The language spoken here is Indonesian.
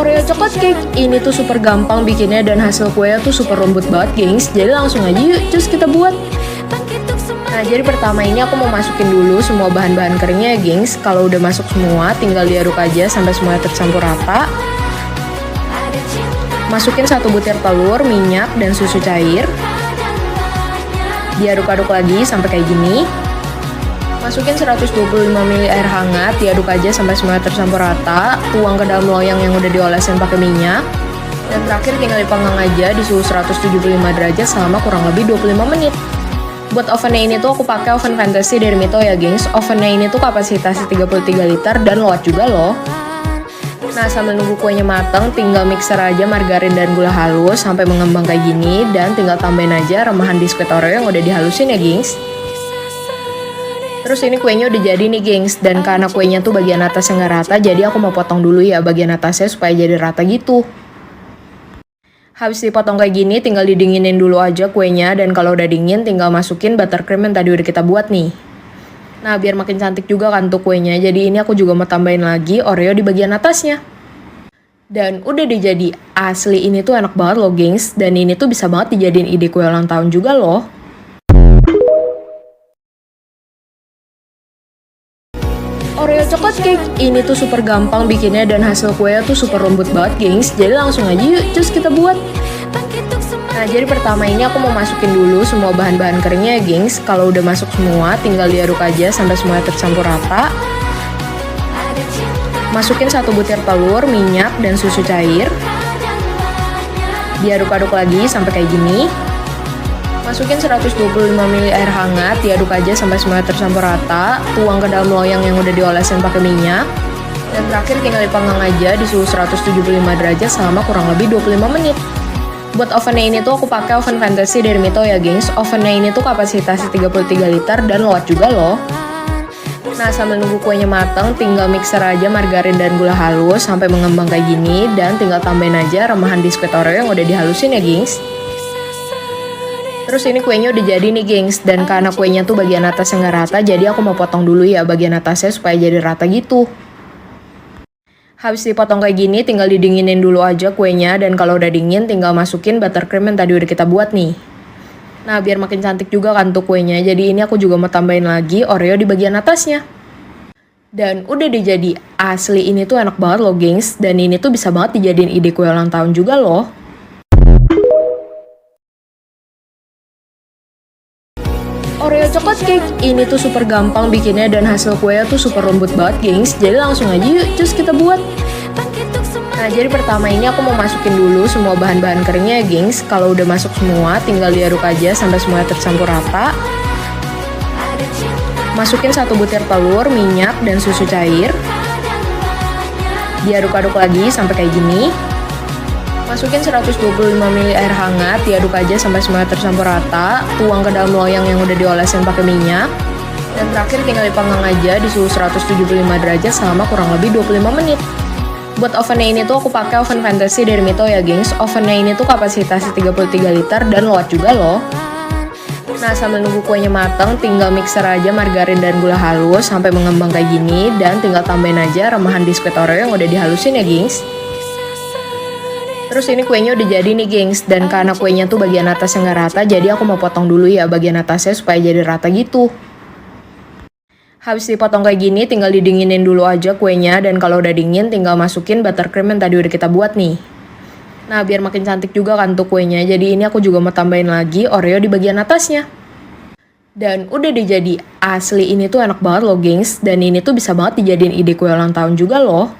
Oreo coklat cake ini tuh super gampang bikinnya dan hasil kuenya tuh super lembut banget, gengs. Jadi langsung aja yuk, cus kita buat. Nah, jadi pertama ini aku mau masukin dulu semua bahan-bahan keringnya ya, gengs. Kalau udah masuk semua, tinggal diaduk aja sampai semuanya tercampur rata. Masukin 1 butir telur, minyak, dan susu cair. Diaduk-aduk lagi sampai kayak gini. Masukin 125 ml air hangat, diaduk aja sampai semuanya tercampur rata. Tuang ke dalam loyang yang udah diolesin pakai minyak. Dan terakhir tinggal dipanggang aja di suhu 175 derajat selama kurang lebih 25 menit. Buat ovennya ini tuh aku pakai oven fantasy dari Mito ya, gengs. Ovennya ini tuh kapasitasnya 33 liter dan luas juga loh. Nah, sambil nunggu kuenya mateng, tinggal mixer aja margarin dan gula halus sampai mengembang kayak gini. Dan tinggal tambahin aja remahan biskuit Oreo yang udah dihalusin ya, gengs. Terus ini kuenya udah jadi nih, gengs. Dan karena kuenya tuh bagian atasnya nggak rata, jadi aku mau potong dulu ya bagian atasnya supaya jadi rata gitu. Habis dipotong kayak gini, tinggal didinginin dulu aja kuenya. Dan kalau udah dingin, tinggal masukin buttercream yang tadi udah kita buat nih. Nah, biar makin cantik juga kan tuh kuenya. Jadi ini aku juga mau tambahin lagi Oreo di bagian atasnya. Dan udah dijadi. Asli ini tuh enak banget loh, gengs. Dan ini tuh bisa banget dijadiin ide kue ulang tahun juga loh. Oreo coklat cake ini tuh super gampang bikinnya dan hasil kuenya tuh super lembut banget, gengs. Jadi langsung aja yuk, cus kita buat. Nah, jadi pertama ini aku mau masukin dulu semua bahan-bahan keringnya ya, gengs. Kalau udah masuk semua, tinggal diaduk aja sampai semuanya tercampur rata. Masukin 1 butir telur, minyak, dan susu cair. Diaduk-aduk lagi sampai kayak gini. Masukin 125 ml air hangat, diaduk aja sampai semuanya tercampur rata. Tuang ke dalam loyang yang udah diolesin pakai minyak. Dan terakhir tinggal dipanggang aja di suhu 175 derajat selama kurang lebih 25 menit. Buat ovennya ini tuh aku pakai oven fantasy dari Mito ya, gengs. Ovennya ini tuh kapasitasnya 33 liter dan luas juga loh. Nah, sambil nunggu kuenya mateng, tinggal mixer aja margarin dan gula halus sampai mengembang kayak gini. Dan tinggal tambahin aja remahan biskuit Oreo yang udah dihalusin ya, gengs. Terus ini kuenya udah jadi nih, gengs. Dan karena kuenya tuh bagian atasnya nggak rata, jadi aku mau potong dulu ya bagian atasnya supaya jadi rata gitu. Habis dipotong kayak gini, tinggal didinginin dulu aja kuenya. Dan kalau udah dingin, tinggal masukin buttercream yang tadi udah kita buat nih. Nah, biar makin cantik juga kan tuh kuenya. Jadi ini aku juga mau tambahin lagi Oreo di bagian atasnya. Dan udah dijadi. Asli ini tuh enak banget loh, gengs. Dan ini tuh bisa banget dijadiin ide kue ulang tahun juga loh. Oreo coklat cake ini tuh super gampang bikinnya dan hasil kuenya tuh super lembut banget, gengs. Jadi langsung aja yuk, cus kita buat. Nah, jadi pertama ini aku mau masukin dulu semua bahan-bahan keringnya ya, gengs. Kalau udah masuk semua, tinggal diaduk aja sampai semuanya tercampur rata. Masukin 1 butir telur, minyak, dan susu cair. Diaduk-aduk lagi sampai kayak gini. Masukin 125 ml air hangat, diaduk aja sampai semuanya tercampur rata. Tuang ke dalam loyang yang udah diolesin pakai minyak. Dan terakhir tinggal dipanggang aja di suhu 175 derajat selama kurang lebih 25 menit. Buat ovennya ini tuh aku pakai oven fantasy dari Mito ya, gengs. Ovennya ini tuh kapasitasnya 33 liter dan luas juga loh. Nah, sambil nunggu kuenya mateng, tinggal mixer aja margarin dan gula halus sampai mengembang kayak gini. Dan tinggal tambahin aja remahan biskuit Oreo yang udah dihalusin ya, gengs. Terus ini kuenya udah jadi nih, gengs. Dan karena kuenya tuh bagian atasnya nggak rata, jadi aku mau potong dulu ya bagian atasnya supaya jadi rata gitu. Habis dipotong kayak gini, tinggal didinginin dulu aja kuenya. Dan kalau udah dingin, tinggal masukin buttercream yang tadi udah kita buat nih. Nah, biar makin cantik juga kan tuh kuenya. Jadi ini aku juga mau tambahin lagi Oreo di bagian atasnya. Dan udah dijadi. Asli ini tuh enak banget loh, gengs. Dan ini tuh bisa banget dijadiin ide kue ulang tahun juga loh.